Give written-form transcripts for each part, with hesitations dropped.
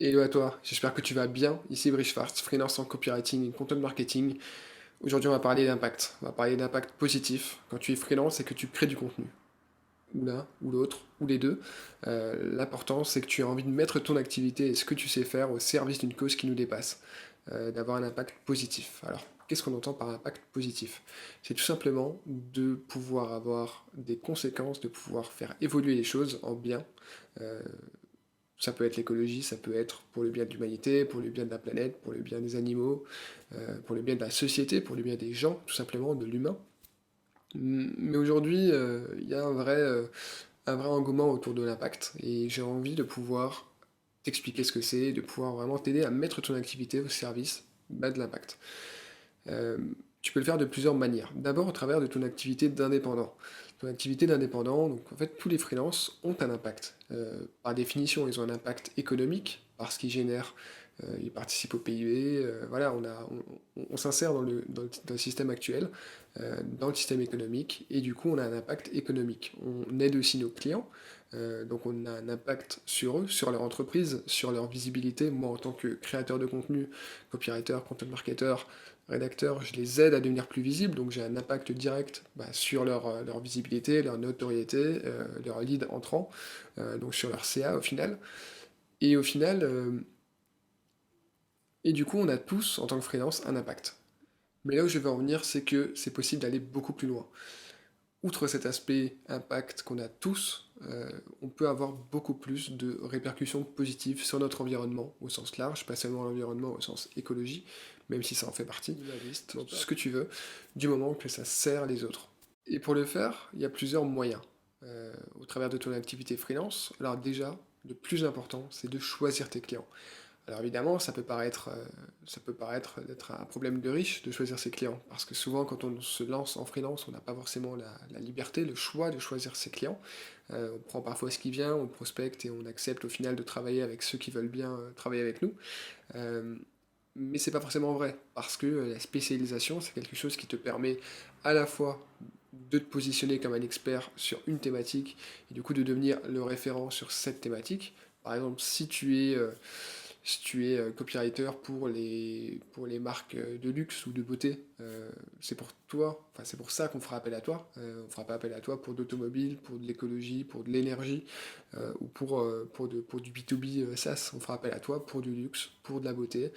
Hello à toi, j'espère que tu vas bien. Ici Brice Schwartz, freelance en copywriting et content marketing. Aujourd'hui, on va parler d'impact. On va parler d'impact positif quand tu es freelance et que tu crées du contenu. Ou l'un, ou l'autre, ou les deux. L'important, c'est que tu as envie de mettre ton activité et ce que tu sais faire au service d'une cause qui nous dépasse. D'avoir un impact positif. Alors, qu'est-ce qu'on entend par impact positif? C'est tout simplement de pouvoir avoir des conséquences, de pouvoir faire évoluer les choses en bien. Euh, Ça peut être l'écologie, ça peut être pour le bien de l'humanité, pour le bien de la planète, pour le bien des animaux, pour le bien de la société, pour le bien des gens, tout simplement, de l'humain. Mais aujourd'hui, il y a un vrai engouement autour de l'impact, et j'ai envie de pouvoir t'expliquer ce que c'est, de pouvoir vraiment t'aider à mettre ton activité au service de l'impact. Euh, Tu peux le faire de plusieurs manières. D'abord au travers de ton activité d'indépendant. Ton activité d'indépendant, donc en fait tous les freelances ont un impact. Par définition, ils ont un impact économique parce qu'ils génèrent, ils participent au PIB. Voilà, on s'insère dans le système actuel, dans le système économique, et du coup on a un impact économique. On aide aussi nos clients, donc on a un impact sur eux, sur leur entreprise, sur leur visibilité. Moi en tant que créateur de contenu, copywriter, content marketer, rédacteurs, je les aide à devenir plus visibles, donc j'ai un impact direct sur leur visibilité, leur notoriété, leur lead entrant, donc sur leur CA au final. Et au final, et du coup, on a tous, en tant que freelance, un impact. Mais là où je veux en venir, c'est que c'est possible d'aller beaucoup plus loin. Outre cet aspect impact qu'on a tous, on peut avoir beaucoup plus de répercussions positives sur notre environnement au sens large, pas seulement l'environnement au sens écologie, même si ça en fait partie de la liste, dans tout ce que tu veux, du moment que ça sert les autres. Et pour le faire, il y a plusieurs moyens au travers de ton activité freelance. Alors déjà, le plus important, c'est de choisir tes clients. Alors évidemment, ça peut paraître d'être un problème de riche de choisir ses clients, parce que souvent quand on se lance en freelance, on n'a pas forcément la liberté, le choix de choisir ses clients. On prend parfois ce qui vient, on prospecte et on accepte au final de travailler avec ceux qui veulent bien travailler avec nous. Euh, mais c'est pas forcément vrai, parce que la spécialisation, c'est quelque chose qui te permet à la fois de te positionner comme un expert sur une thématique, et du coup de devenir le référent sur cette thématique. Par exemple, si tu es copywriter pour les marques de luxe ou de beauté, c'est pour toi, enfin c'est pour ça qu'on fera appel à toi. On fera pas appel à toi pour d'automobile, pour de l'écologie, pour de l'énergie, ou pour du B2B SaaS. On fera appel à toi pour du luxe, pour de la beauté,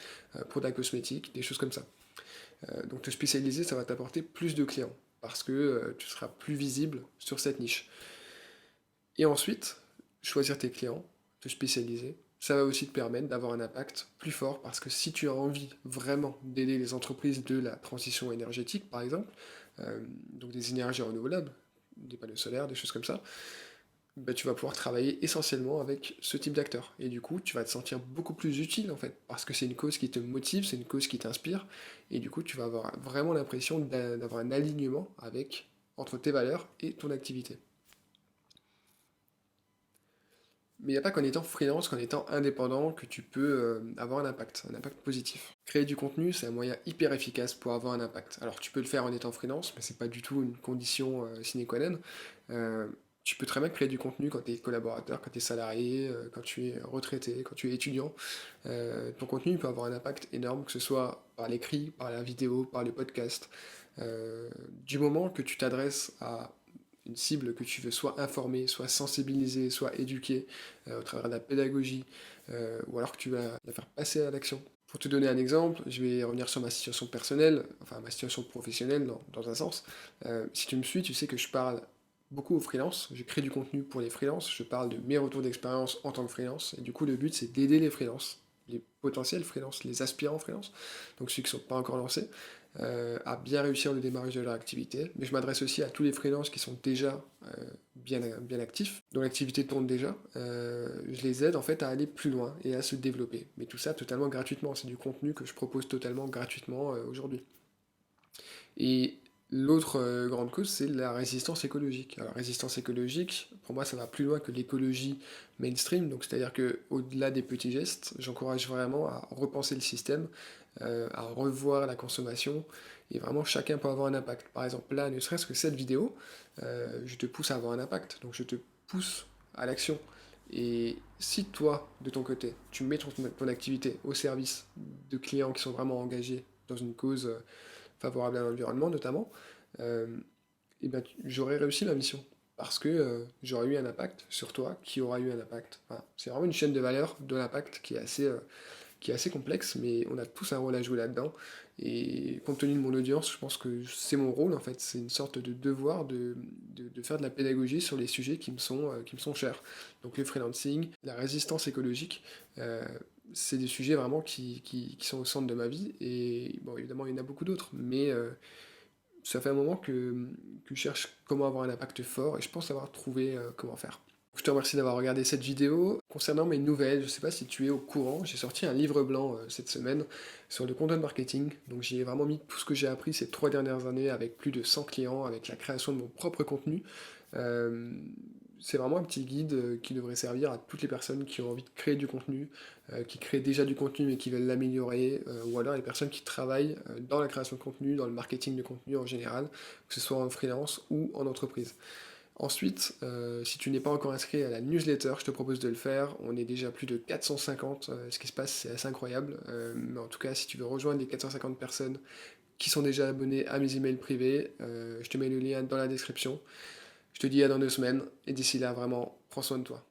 pour de la cosmétique, des choses comme ça. Donc te spécialiser, ça va t'apporter plus de clients, parce que tu seras plus visible sur cette niche. Et ensuite, choisir tes clients, te spécialiser, ça va aussi te permettre d'avoir un impact plus fort parce que si tu as envie vraiment d'aider les entreprises de la transition énergétique, par exemple, donc des énergies renouvelables, des panneaux solaires, des choses comme ça, bah, tu vas pouvoir travailler essentiellement avec ce type d'acteur. Et du coup, tu vas te sentir beaucoup plus utile en fait, parce que c'est une cause qui te motive, c'est une cause qui t'inspire, et du coup, tu vas avoir vraiment l'impression d'avoir un alignement entre tes valeurs et ton activité. Mais il n'y a pas qu'en étant freelance, qu'en étant indépendant, que tu peux avoir un impact positif. Créer du contenu, c'est un moyen hyper efficace pour avoir un impact. Alors tu peux le faire en étant freelance, mais c'est pas du tout une condition sine qua non. Euh, Tu peux très bien créer du contenu quand tu es collaborateur, quand tu es salarié, quand tu es retraité, quand tu es étudiant. Ton contenu peut avoir un impact énorme, que ce soit par l'écrit, par la vidéo, par le podcast. Du moment que tu t'adresses à une cible que tu veux soit informer, soit sensibiliser, soit éduquer au travers de la pédagogie, ou alors que tu vas la faire passer à l'action. Pour te donner un exemple, je vais revenir sur ma situation personnelle, enfin ma situation professionnelle dans un sens. Si tu me suis, tu sais que je parle beaucoup aux freelances, je crée du contenu pour les freelances, je parle de mes retours d'expérience en tant que freelance, et du coup le but c'est d'aider les freelances, les potentiels freelances, les aspirants freelance, donc ceux qui ne sont pas encore lancés, à bien réussir le démarrage de leur activité. Mais je m'adresse aussi à tous les freelances qui sont déjà bien actifs, dont l'activité tourne déjà. Je les aide en fait à aller plus loin et à se développer. Mais tout ça totalement gratuitement. C'est du contenu que je propose totalement gratuitement aujourd'hui. Et l'autre grande cause, c'est la résistance écologique. Alors, résistance écologique, pour moi, ça va plus loin que l'écologie mainstream. Donc, c'est-à-dire que au-delà des petits gestes, j'encourage vraiment à repenser le système, à revoir la consommation. Et vraiment, chacun peut avoir un impact. Par exemple, là, ne serait-ce que cette vidéo, je te pousse à avoir un impact. Donc, je te pousse à l'action. Et si toi, de ton côté, tu mets ton activité au service de clients qui sont vraiment engagés dans une cause favorable à l'environnement notamment, euh, eh ben, j'aurais réussi ma mission. Parce que j'aurais eu un impact sur toi, qui aura eu un impact. Enfin, c'est vraiment une chaîne de valeur de l'impact qui est assez complexe, mais on a tous un rôle à jouer là-dedans. Et compte tenu de mon audience, je pense que c'est mon rôle en fait. C'est une sorte de devoir de faire de la pédagogie sur les sujets qui me sont chers. Donc le freelancing, la résistance écologique, euh, c'est des sujets vraiment qui sont au centre de ma vie. Et bon, évidemment, il y en a beaucoup d'autres, mais ça fait un moment que je cherche comment avoir un impact fort et je pense avoir trouvé comment faire. Je te remercie d'avoir regardé cette vidéo. Concernant mes nouvelles, je ne sais pas si tu es au courant, j'ai sorti un livre blanc cette semaine sur le content marketing. Donc j'y ai vraiment mis tout ce que j'ai appris ces 3 dernières années avec plus de 100 clients, avec la création de mon propre contenu. Euh, c'est vraiment un petit guide qui devrait servir à toutes les personnes qui ont envie de créer du contenu, qui créent déjà du contenu mais qui veulent l'améliorer, ou alors les personnes qui travaillent dans la création de contenu, dans le marketing de contenu en général, que ce soit en freelance ou en entreprise. Ensuite, si tu n'es pas encore inscrit à la newsletter, je te propose de le faire. On est déjà plus de 450. Ce qui se passe, c'est assez incroyable. Mais en tout cas, si tu veux rejoindre les 450 personnes qui sont déjà abonnées à mes emails privés, je te mets le lien dans la description. Je te dis à dans 2 semaines. Et d'ici là, vraiment, prends soin de toi.